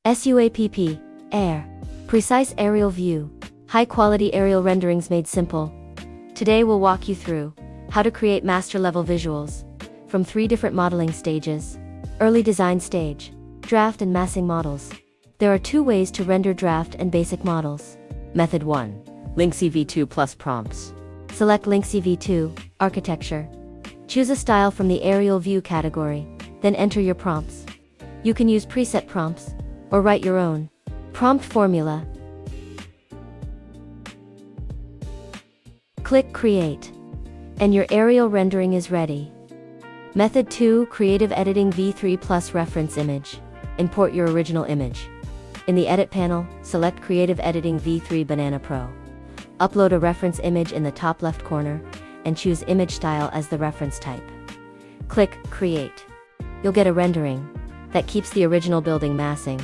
SUAPP AIR. Precise aerial view. High-quality aerial renderings made simple. Today we'll walk you through how to create master-level visuals from 3 different modeling stages. Early design stage, draft and massing models. There are 2 ways to render draft and basic models. Method 1. LinkC V2 plus prompts. Select LinkC V2, Architecture. Choose a style from the Aerial View category, then enter your prompts. You can use preset prompts, or write your own. Prompt formula. Click Create. And your aerial rendering is ready. Method 2. Creative Editing V3 plus Reference Image. Import your original image. In the Edit panel, select Creative Editing V3 Banana Pro. Upload a reference image in the top left corner, and choose Image Style as the reference type. Click Create. You'll get a rendering that keeps the original building massing,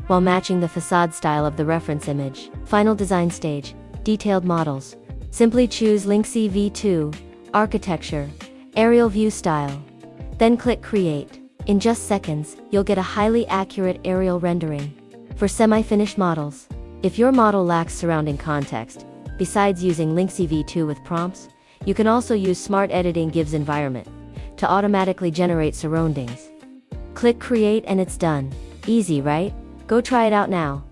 while matching the facade style of the reference image. Final design stage, detailed models. Simply choose LinkC V2, Architecture, Aerial View Style. Then click Create. In just seconds, you'll get a highly accurate aerial rendering. For semi-finished models, if your model lacks surrounding context, besides using LinkC V2 with prompts, you can also use Smart Editing Gives Environment to automatically generate surroundings. Click Create and it's done. Easy, right? Go try it out now.